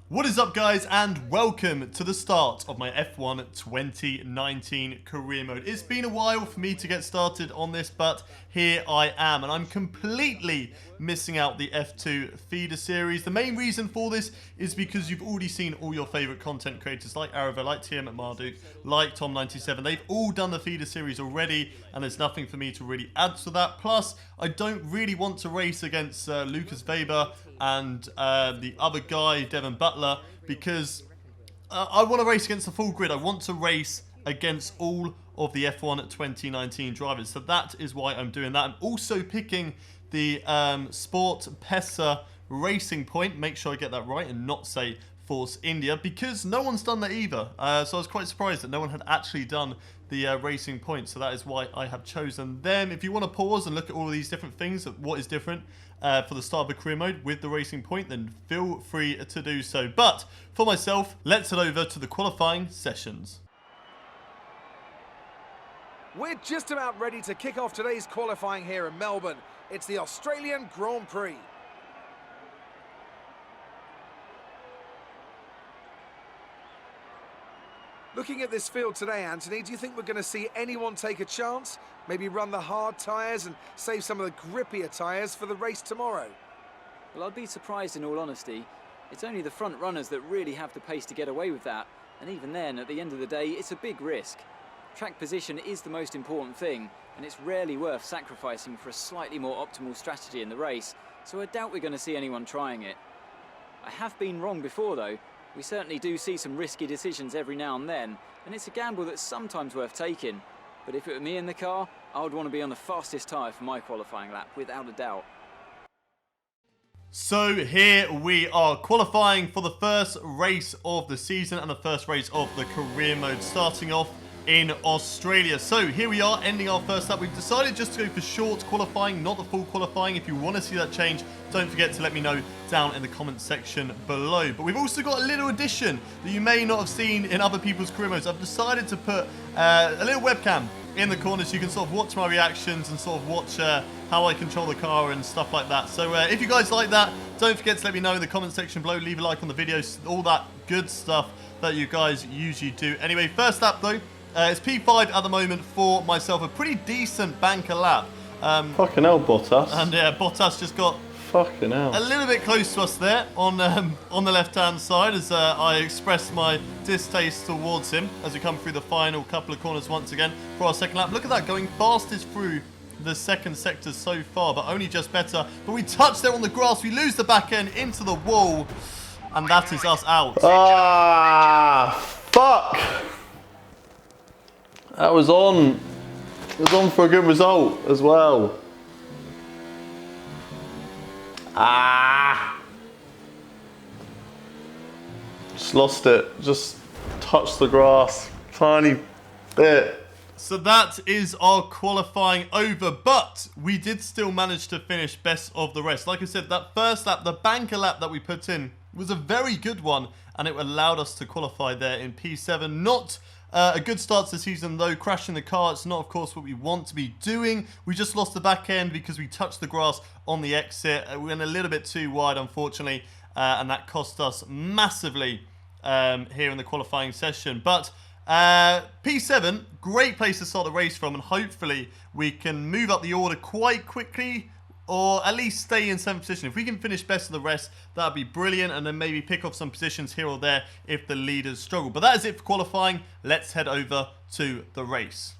What is up, guys, and welcome to the start of my F1 2019 career mode. It's been a while for me to get started on this, but here I am, and I'm completely missing out the F2 feeder series. The main reason for this is because you've already seen all your favorite content creators like Aravo, like TM at Marduk, like Tom97. They've all done the feeder series already, and there's nothing for me to really add to that. Plus, I don't really want to race against Lucas Weber and the other guy, Devon Butler, because I want to race against the full grid. I want to race against all of the F1 2019 drivers. So that is why I'm doing that. I'm also picking the Sport Pesa Racing Point. Make sure I get that right and not say Force India, because no one's done that either. So I was quite surprised that no one had actually done the Racing Point. So that is why I have chosen them. If you want to pause and look at all of these different things, what is different for the start of the career mode with the Racing Point, then feel free to do so. But for myself, let's head over to the qualifying sessions. We're just about ready to kick off today's qualifying here in Melbourne. It's the Australian Grand Prix. Looking at this field today, Anthony, do you think we're going to see anyone take a chance? Maybe run the hard tyres and save some of the grippier tyres for the race tomorrow? Well, I'd be surprised in all honesty. It's only the front runners that really have the pace to get away with that. And even then, at the end of the day, it's a big risk. Track position is the most important thing, and it's rarely worth sacrificing for a slightly more optimal strategy in the race, so I doubt we're going to see anyone trying it. I have been wrong before though. We certainly do see some risky decisions every now and then, and it's a gamble that's sometimes worth taking. But if it were me in the car, I would want to be on the fastest tyre for my qualifying lap, without a doubt. So here we are, qualifying for the first race of the season and the first race of the career mode, starting off in Australia. So here we are, ending our first lap. We've decided just to go for short qualifying, not the full qualifying. If you want to see that change, don't forget to let me know down in the comment section below. But we've also got a little addition that you may not have seen in other people's career modes. I've decided to put a little webcam in the corner so you can sort of watch my reactions and sort of watch how I control the car and stuff like that. So if you guys like that, don't forget to let me know in the comment section below. Leave a like on the video, all that good stuff that you guys usually do. Anyway, first lap though, it's P5 at the moment for myself. A pretty decent banker lap. Fucking hell, Bottas. And yeah, Bottas just got Fucking hell. a little bit close to us there on the left-hand side as I expressed my distaste towards him as we come through the final couple of corners once again for our second lap. Look at that, going fastest through the second sector so far, but only just better. But we touch there on the grass. We lose the back end into the wall, and that is us out. Ah, fuck. That was on. It was on for a good result as well. Ah. Just lost it. Just touched the grass. Tiny bit. So that is our qualifying over, but we did still manage to finish best of the rest. Like I said, that first lap, the banker lap that we put in, was a very good one, and it allowed us to qualify there in P7. Not a good start to the season though, crashing the car. It's not, of course, what we want to be doing. We just lost the back end because we touched the grass on the exit. We went a little bit too wide, unfortunately, and that cost us massively here in the qualifying session. But P7, great place to start the race from, and hopefully we can move up the order quite quickly, or at least stay in 7th position. If we can finish best of the rest, that'd be brilliant, and then maybe pick off some positions here or there if the leaders struggle. But that is it for qualifying. Let's head over to the race.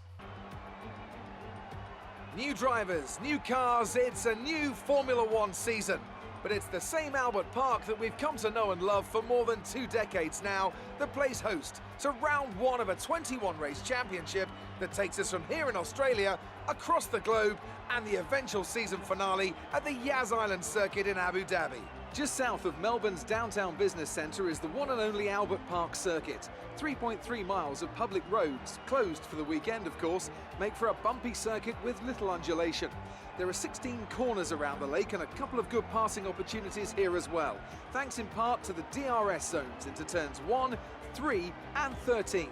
New drivers, new cars, it's a new Formula One season. But it's the same Albert Park that we've come to know and love for more than 2 decades now that plays host to round 1 of a 21-race championship that takes us from here in Australia across the globe and the eventual season finale at the Yas Island circuit in Abu Dhabi. Just south of Melbourne's downtown business centre is the one and only Albert Park circuit. 3.3 miles of public roads, closed for the weekend of course, make for a bumpy circuit with little undulation. There are 16 corners around the lake and a couple of good passing opportunities here as well, thanks in part to the DRS zones into turns 1, 3 and 13.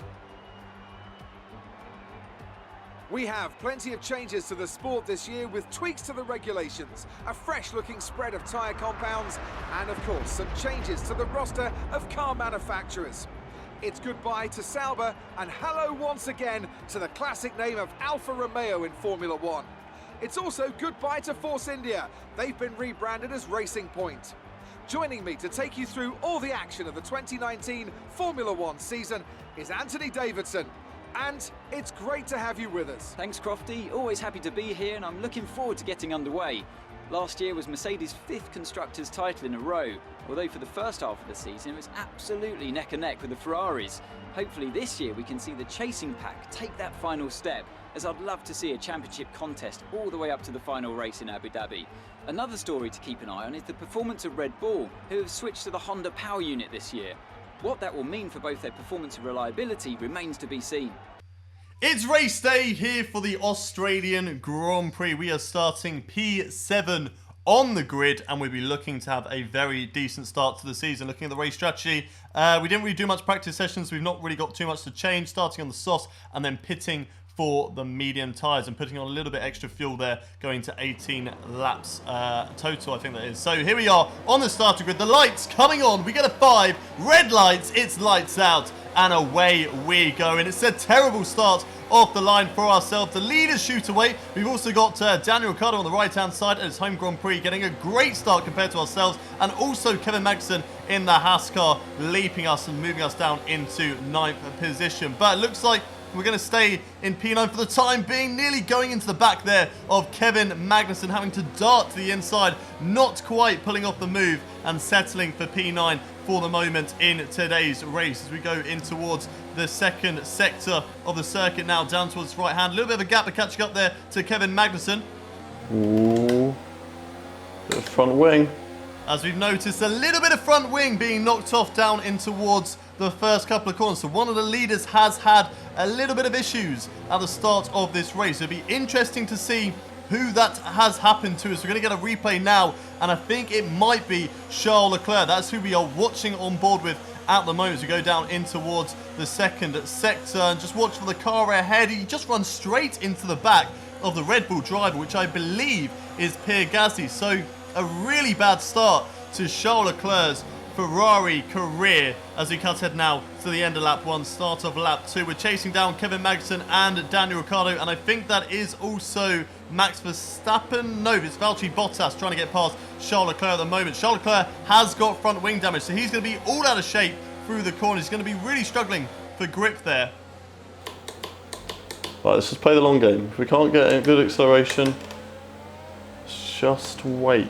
We have plenty of changes to the sport this year with tweaks to the regulations, a fresh-looking spread of tyre compounds, and of course some changes to the roster of car manufacturers. It's goodbye to Sauber and hello once again to the classic name of Alfa Romeo in Formula One. It's also goodbye to Force India. They've been rebranded as Racing Point. Joining me to take you through all the action of the 2019 Formula One season is Anthony Davidson. And it's great to have you with us. Thanks, Crofty. Always happy to be here, and I'm looking forward to getting underway. Last year was Mercedes' 5th Constructors' title in a row, although for the first half of the season it was absolutely neck and neck with the Ferraris. Hopefully this year we can see the chasing pack take that final step, as I'd love to see a championship contest all the way up to the final race in Abu Dhabi. Another story to keep an eye on is the performance of Red Bull, who have switched to the Honda power unit this year. What that will mean for both their performance and reliability remains to be seen. It's race day here for the Australian Grand Prix. We are starting P7 on the grid, and we'll be looking to have a very decent start to the season. Looking at the race strategy, we didn't really do much practice sessions. We've not really got too much to change, starting on the sauce and then pitting for the medium tyres and putting on a little bit extra fuel there, going to 18 laps total, I think that is. So here we are on the starter grid. The lights coming on. We get a 5. Red lights. It's lights out. And away we go. And it's a terrible start off the line for ourselves. The leaders shoot away. We've also got Daniel Ricciardo on the right-hand side at his home Grand Prix, getting a great start compared to ourselves. And also Kevin Magnussen in the Haas car, leaping us and moving us down into 9th position. But it looks like we're going to stay in P9 for the time being, nearly going into the back there of Kevin Magnussen, having to dart to the inside, not quite pulling off the move and settling for P9 for the moment in today's race. As we go in towards the second sector of the circuit now, down towards the right hand. A little bit of a gap of catching up there to Kevin Magnussen. Ooh, bit of front wing. As we've noticed, a little bit of front wing being knocked off down in towards the first couple of corners. So one of the leaders has had a little bit of issues at the start of this race. It'll be interesting to see who that has happened to. So we're going to get a replay now, and I think it might be Charles Leclerc. That's who we are watching on board with at the moment as we go down in towards the second sector. And just watch for the car ahead. He just runs straight into the back of the Red Bull driver, which I believe is Pierre Gasly. So a really bad start to Charles Leclerc's Ferrari career as we cut ahead now to the end of lap 1, start of lap 2. We're chasing down Kevin Magnussen and Daniel Ricciardo, and I think that is also Max Verstappen. No, it's Valtteri Bottas trying to get past Charles Leclerc at the moment. Charles Leclerc has got front wing damage, so he's going to be all out of shape through the corner. He's going to be really struggling for grip there. Right, let's just play the long game. If we can't get a good acceleration, just wait.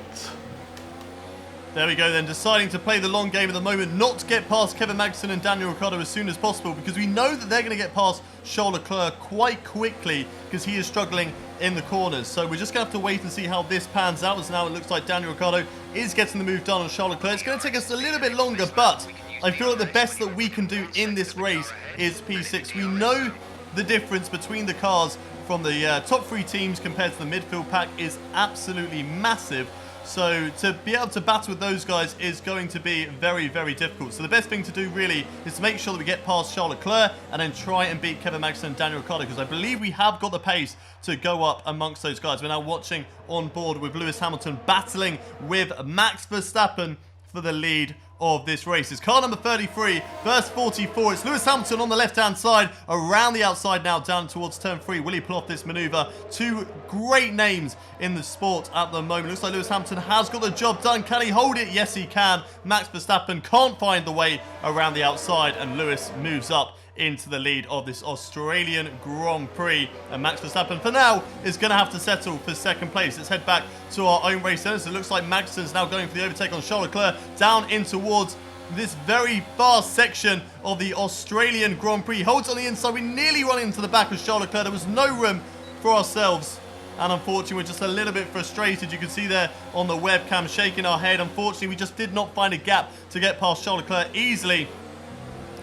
There we go then, deciding to play the long game at the moment, not to get past Kevin Magnussen and Daniel Ricciardo as soon as possible, because we know that they're going to get past Charles Leclerc quite quickly because he is struggling in the corners. So we're just going to have to wait and see how this pans out, as now it looks like Daniel Ricciardo is getting the move done on Charles Leclerc. It's going to take us a little bit longer, but I feel like the best that we can do in this race is P6. We know the difference between the cars from the top 3 teams compared to the midfield pack is absolutely massive. So to be able to battle with those guys is going to be very, very difficult. So the best thing to do really is to make sure that we get past Charles Leclerc and then try and beat Kevin Magnussen and Daniel Ricciardo, because I believe we have got the pace to go up amongst those guys. We're now watching on board with Lewis Hamilton battling with Max Verstappen for the lead of this race. It's car number 33 versus 44. It's Lewis Hamilton on the left-hand side, around the outside now, down towards turn 3. Will he pull off this maneuver? 2 great names in the sport at the moment. Looks like Lewis Hamilton has got the job done. Can he hold it? Yes, he can. Max Verstappen can't find the way around the outside, and Lewis moves up into the lead of this Australian Grand Prix. And Max Verstappen, for now, is going to have to settle for second place. Let's head back to our own race centre. So it looks like Magnussen's now going for the overtake on Charles Leclerc down in towards this very fast section of the Australian Grand Prix. Holds on the inside. We nearly run into the back of Charles Leclerc. There was no room for ourselves. And unfortunately, we're just a little bit frustrated. You can see there on the webcam shaking our head. Unfortunately, we just did not find a gap to get past Charles Leclerc easily.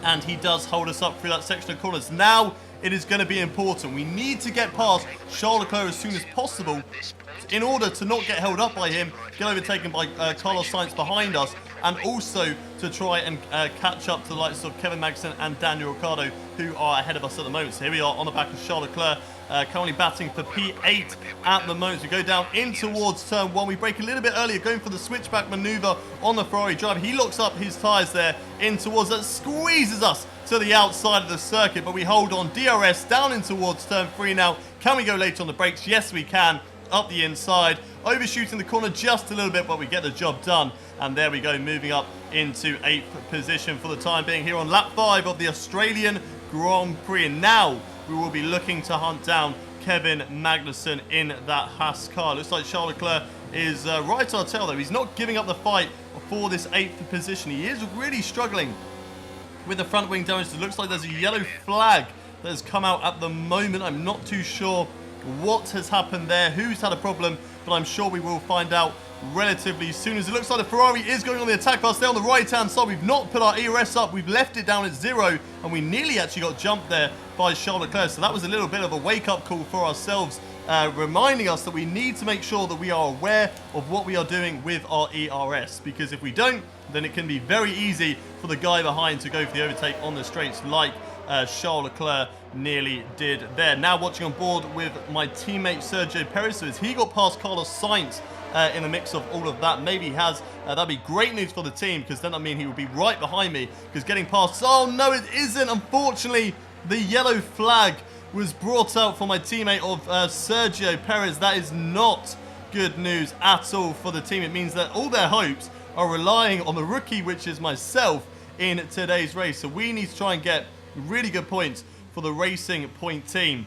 And he does hold us up through that section of corners. Now it is going to be important. We need to get past Charles Leclerc as soon as possible in order to not get held up by him, get overtaken by Carlos Sainz behind us, and also to try and catch up to the likes of Kevin Magnussen and Daniel Ricciardo, who are ahead of us at the moment. So here we are on the back of Charles Leclerc. currently batting for P8 at the moment. So we go down in towards turn 1. We break a little bit earlier, going for the switchback maneuver on the Ferrari driver. He locks up his tyres there in towards that, squeezes us to the outside of the circuit, but we hold on. DRS down in towards turn 3 now. Can we go late on the brakes? Yes, we can. Up the inside, overshooting the corner just a little bit, but we get the job done. And there we go, moving up into 8th position for the time being here on lap 5 of the Australian Grand Prix. And now we will be looking to hunt down Kevin Magnussen in that Haas car. Looks like Charles Leclerc is right to our tail, though. He's not giving up the fight for this 8th position. He is really struggling with the front wing damage. It looks like there's a yellow flag that has come out at the moment. I'm not too sure what has happened there, who's had a problem, but I'm sure we will find out relatively soon, as it looks like the Ferrari is going on the attack pass there on the right hand side. We've not put our ERS up, we've left it down at 0, and we nearly actually got jumped there by Charles Leclerc. So that was a little bit of a wake-up call for ourselves, reminding us that we need to make sure that we are aware of what we are doing with our ERS, because if we don't, then it can be very easy for the guy behind to go for the overtake on the straights, like Charles Leclerc nearly did there. Now watching on board with my teammate Sergio Perez. So as he got past Carlos Sainz in the mix of all of that, maybe he has, that'd be great news for the team, because then I mean he would be right behind me, because getting past, oh no it isn't, unfortunately the yellow flag was brought out for my teammate of Sergio Perez. That is not good news at all for the team. It means that all their hopes are relying on the rookie, which is myself, in today's race. So we need to try and get really good points for the Racing Point team.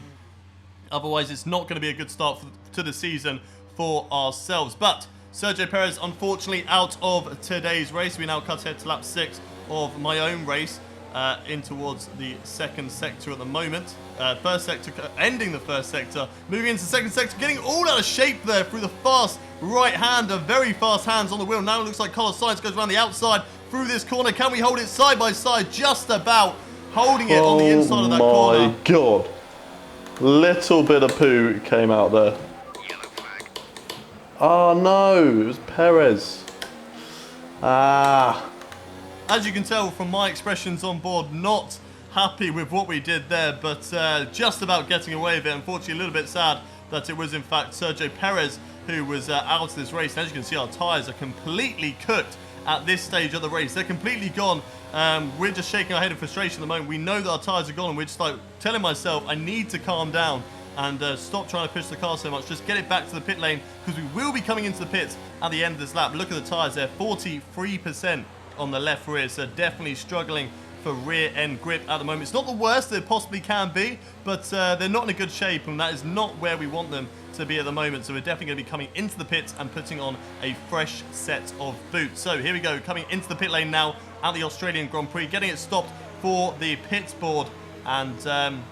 Otherwise, it's not going to be a good start to the season for ourselves. But Sergio Perez, unfortunately, out of today's race. We now cut ahead to lap 6 of my own race, in towards the second sector at the moment. First sector, ending the first sector, moving into the second sector, getting all out of shape there through the fast right-hander, very fast hands on the wheel. Now it looks like Carlos Sainz goes around the outside through this corner. Can we hold it side by side? Just about holding it on the inside of that corner. Oh my god. Little bit of poo came out there. Oh no, it was Perez. As you can tell from my expressions on board, not happy with what we did there, but just about getting away with it. Unfortunately, a little bit sad that it was in fact Sergio Perez who was out of this race. And as you can see, our tyres are completely cooked at this stage of the race. They're completely gone. We're just shaking our head in frustration at the moment. We know that our tyres are gone, and we're just like telling myself I need to calm down and stop trying to push the car so much. Just get it back to the pit lane, because we will be coming into the pits at the end of this lap. Look at the tyres there, 43% on the left rear, so definitely struggling for rear end grip at the moment. It's not the worst that it possibly can be, but they're not in a good shape, and that is not where we want them to be at the moment. So we're definitely going to be coming into the pits and putting on a fresh set of boots. So here we go, coming into the pit lane now at the Australian Grand Prix, getting it stopped for the pit board. And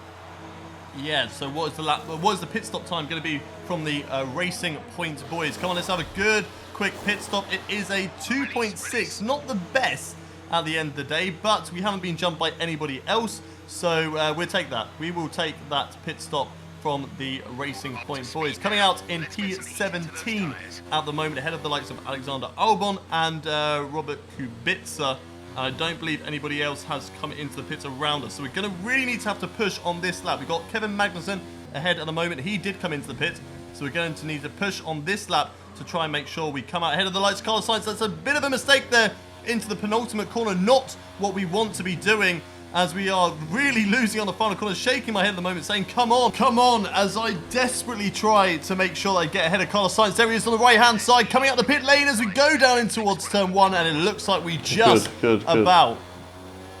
yeah, so what is the pit stop time going to be from the Racing Point boys? Come on, let's have a good quick pit stop. It is a 2.6, not the best at the end of the day, but we haven't been jumped by anybody else, so we'll take that. We will take that pit stop from the Racing Point boys. Coming out in P17 at the moment, ahead of the likes of Alexander Albon and Robert Kubica. I don't believe anybody else has come into the pits around us, so we're going to really need to have to push on this lap. We've got Kevin Magnussen ahead at the moment. He did come into the pit, so we're going to need to push on this lap to try and make sure we come out ahead of the lights. Carlos Sainz, that's a bit of a mistake there into the penultimate corner. Not what we want to be doing, as we are really losing on the final corner. Shaking my head at the moment, saying, come on, as I desperately try to make sure that I get ahead of Carlos Sainz. There he is on the right-hand side, coming out the pit lane as we go down in towards turn 1, and it looks like we just about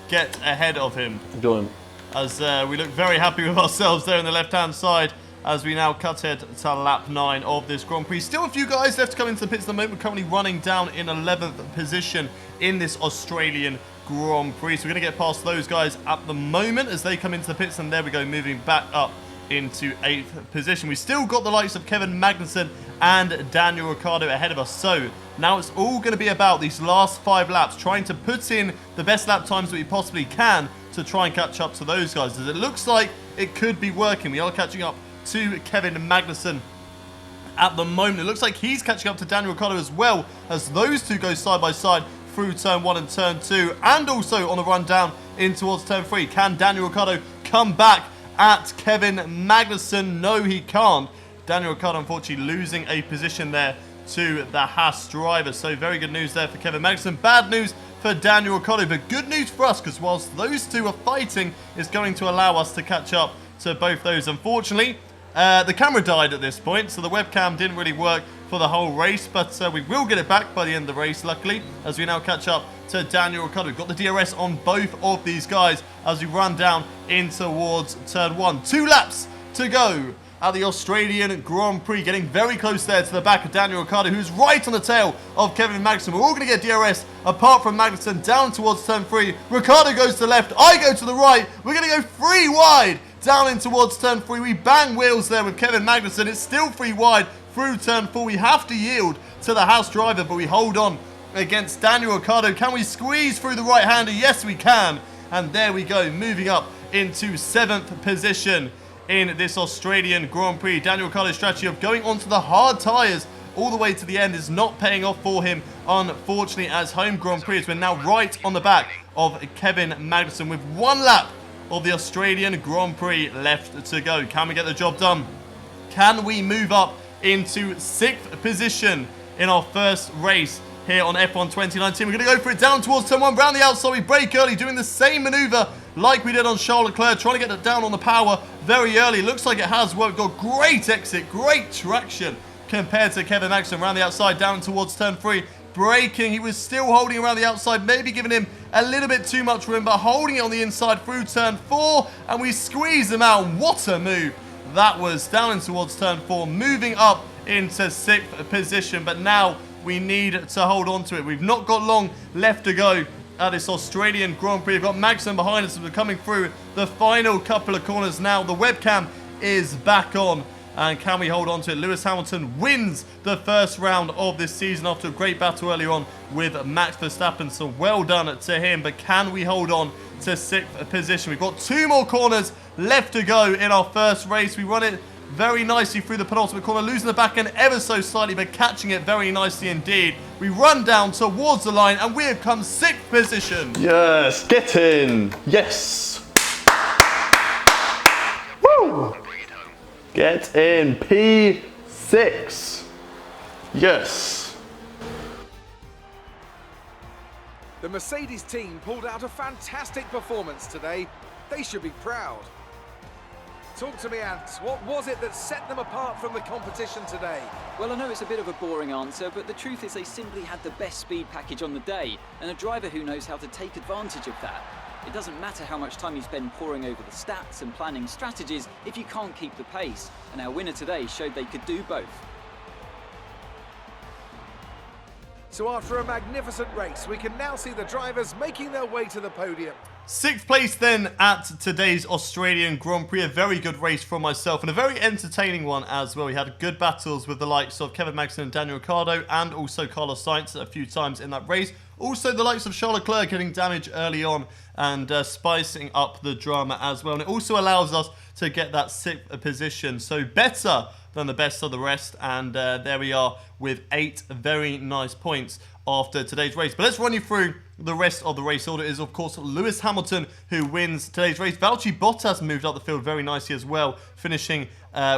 get ahead of him. Good. As we look very happy with ourselves there on the left-hand side, as we now cut ahead to lap 9 of this Grand Prix. Still a few guys left to come into the pits at the moment. We're currently running down in 11th position in this Australian Grand Prix. So we're going to get past those guys at the moment as they come into the pits, and there we go, moving back up into 8th position. We still got the likes of Kevin Magnussen and Daniel Ricciardo ahead of us. So now it's all going to be about these last 5 laps, trying to put in the best lap times that we possibly can to try and catch up to those guys, as it looks like it could be working. We are catching up to Kevin Magnussen at the moment. It looks like he's catching up to Daniel Ricciardo as well, as those two go side by side through turn 1 and turn 2, and also on the run down in towards turn 3. Can Daniel Ricciardo come back at Kevin Magnussen. No, he can't. Daniel Ricciardo unfortunately losing a position there to the Haas driver. So very good news there for Kevin Magnussen. Bad news for Daniel Ricciardo, but good news for us because whilst those two are fighting, it's going to allow us to catch up to both those. Unfortunately, the camera died at this point, so the webcam didn't really work for the whole race, but we will get it back by the end of the race, luckily, as we now catch up to Daniel Ricciardo. We've got the DRS on both of these guys as we run down in towards turn 1. 2 laps to go at the Australian Grand Prix, getting very close there to the back of Daniel Ricciardo, who's right on the tail of Kevin Magnussen. We're all going to get DRS apart from Magnussen down towards turn 3. Ricciardo goes to the left, I go to the right. We're going to go 3 wide down in towards turn 3. We bang wheels there with Kevin Magnussen. It's still 3 wide through turn 4. We have to yield to the Haas driver, but we hold on against Daniel Ricciardo. Can we squeeze through the right-hander? Yes, we can. And there we go, moving up into 7th position in this Australian Grand Prix. Daniel Ricciardo's strategy of going onto the hard tyres all the way to the end is not paying off for him, unfortunately, as home Grand Prix. We're now right on the back of Kevin Magnussen with 1 lap of the Australian Grand Prix left to go. Can we get the job done? Can we move up into 6th position in our first race here on F1 2019? We're going to go for it down towards turn 1, round the outside. We brake early, doing the same manoeuvre like we did on Charles Leclerc, trying to get it down on the power very early. Looks like it has worked. Got great exit, great traction compared to Kevin Magnussen. Around the outside, down towards turn 3. Braking, he was still holding around the outside, maybe giving him a little bit too much room, but holding it on the inside through turn 4, and we squeeze him out. What a move that was, down in towards turn 4, moving up into 6th position, but now we need to hold on to it. We've not got long left to go at this Australian Grand Prix. We've got Magnussen behind us as we're coming through the final couple of corners now. The webcam is back on, and can we hold on to it? Lewis Hamilton wins the first round of this season after a great battle earlier on with Max Verstappen, so well done to him. But can we hold on to 6th position? We've got 2 more corners left to go in our first race. We run it very nicely through the penultimate corner, losing the back end ever so slightly, but catching it very nicely indeed. We run down towards the line, and we have come 6th position. Yes, get in. Yes. Woo. Get in. P6. Yes. The Mercedes team pulled out a fantastic performance today. They should be proud. Talk to me, Ant. What was it that set them apart from the competition today? Well, I know it's a bit of a boring answer, but the truth is they simply had the best speed package on the day, and a driver who knows how to take advantage of that. It doesn't matter how much time you spend poring over the stats and planning strategies if you can't keep the pace, and our winner today showed they could do both. So after a magnificent race, we can now see the drivers making their way to the podium. 6th place then at today's Australian Grand Prix. A very good race for myself and a very entertaining one as well. We had good battles with the likes of Kevin Magnussen and Daniel Ricciardo, and also Carlos Sainz a few times in that race. Also the likes of Charles Leclerc getting damage early on and spicing up the drama as well. And it also allows us to get that 6th position. So better than the best of the rest. And there we are with 8 very nice points after today's race. But let's run you through the rest of the race order. It is, of course, Lewis Hamilton who wins today's race. Valtteri Bottas moved up the field very nicely as well, finishing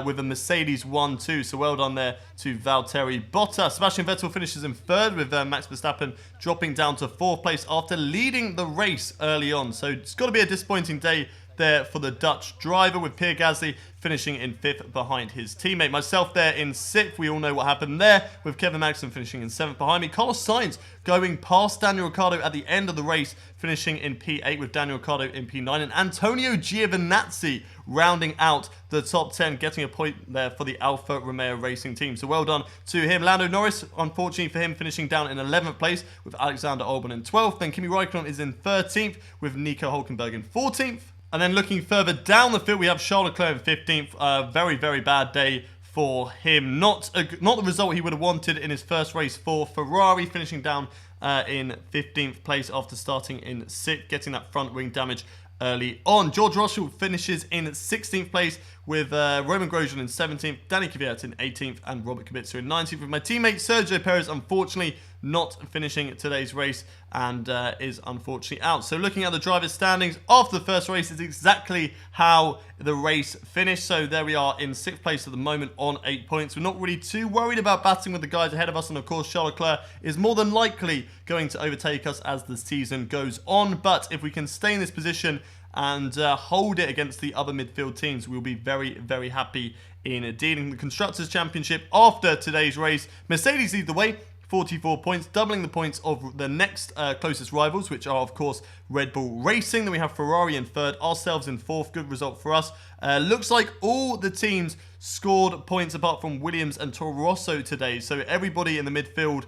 with a Mercedes 1-2. So well done there to Valtteri Bottas. Sebastian Vettel finishes in 3rd with Max Verstappen dropping down to 4th place after leading the race early on. So it's got to be a disappointing day there for the Dutch driver, with Pierre Gasly finishing in 5th behind his teammate. Myself there in 6th. We all know what happened there, with Kevin Magnussen finishing in 7th behind me. Carlos Sainz going past Daniel Ricciardo at the end of the race, finishing in P8 with Daniel Ricciardo in P9. And Antonio Giovinazzi rounding out the top 10, getting a point there for the Alfa Romeo Racing team. So well done to him. Lando Norris, unfortunately for him, finishing down in 11th place with Alexander Albon in 12th. Then Kimi Raikkonen is in 13th with Nico Hülkenberg in 14th. And then looking further down the field, we have Charles Leclerc in 15th. A very, very bad day for him. Not the result he would have wanted in his first race for Ferrari, finishing down in 15th place after starting in 6th, getting that front wing damage early on. George Russell finishes in 16th place with Roman Grosjean in 17th, Danny Kvyat in 18th, and Robert Kubica in 19th. With my teammate Sergio Perez, unfortunately, not finishing today's race and is unfortunately out. So looking at the drivers' standings after the first race is exactly how the race finished. So there we are in 6th place at the moment on 8 points. We're not really too worried about battling with the guys ahead of us, and of course Charles Leclerc is more than likely going to overtake us as the season goes on. But if we can stay in this position and hold it against the other midfield teams, we'll be very, very happy in dealing the Constructors' Championship after today's race. Mercedes lead the way, 44 points, doubling the points of the next closest rivals, which are, of course, Red Bull Racing. Then we have Ferrari in 3rd, ourselves in 4th. Good result for us. Looks like all the teams scored points apart from Williams and Toro Rosso today. So everybody in the midfield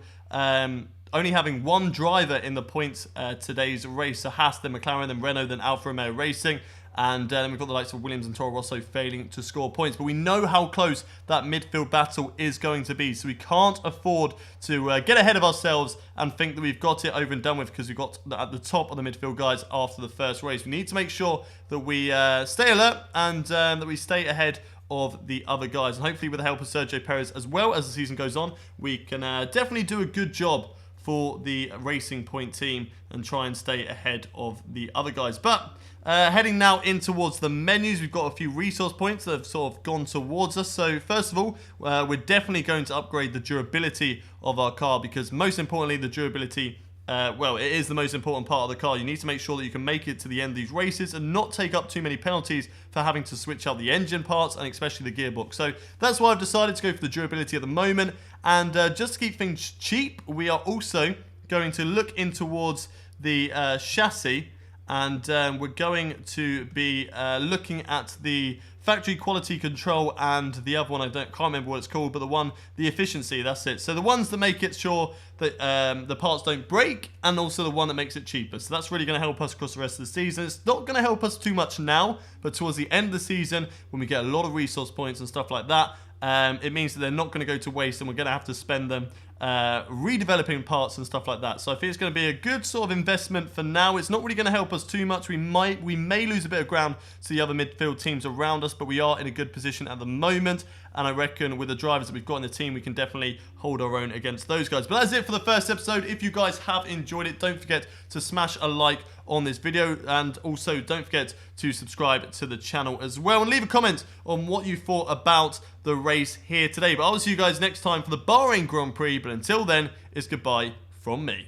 only having one driver in the points today's race. So Haas, then McLaren, then Renault, then Alfa Romeo Racing. And then we've got the likes of Williams and Toro Rosso failing to score points. But we know how close that midfield battle is going to be. So we can't afford to get ahead of ourselves and think that we've got it over and done with, because we've got at the top of the midfield guys after the first race. We need to make sure that we stay alert and that we stay ahead of the other guys. And hopefully with the help of Sergio Perez as well as the season goes on, we can definitely do a good job for the Racing Point team and try and stay ahead of the other guys. But heading now in towards the menus, we've got a few resource points that have sort of gone towards us. So first of all, we're definitely going to upgrade the durability of our car, because most importantly, the durability, well, it is the most important part of the car. You need to make sure that you can make it to the end of these races and not take up too many penalties for having to switch out the engine parts and especially the gearbox. So that's why I've decided to go for the durability at the moment. And just to keep things cheap, we are also going to look in towards the chassis, and we're going to be looking at the factory quality control and the other one, can't remember what it's called, but the efficiency, that's it. So the ones that make it sure that the parts don't break, and also the one that makes it cheaper. So that's really going to help us across the rest of the season. It's not going to help us too much now, but towards the end of the season, when we get a lot of resource points and stuff like that, it means that they're not going to go to waste, and we're going to have to spend them redeveloping parts and stuff like that. So I think it's going to be a good sort of investment for now. It's not really going to help us too much. We may lose a bit of ground to the other midfield teams around us, but we are in a good position at the moment. And I reckon with the drivers that we've got in the team, we can definitely hold our own against those guys. But that's it for the first episode. If you guys have enjoyed it, don't forget to smash a like on this video. And also don't forget to subscribe to the channel as well. And leave a comment on what you thought about the race here today. But I'll see you guys next time for the Bahrain Grand Prix. But until then, it's goodbye from me.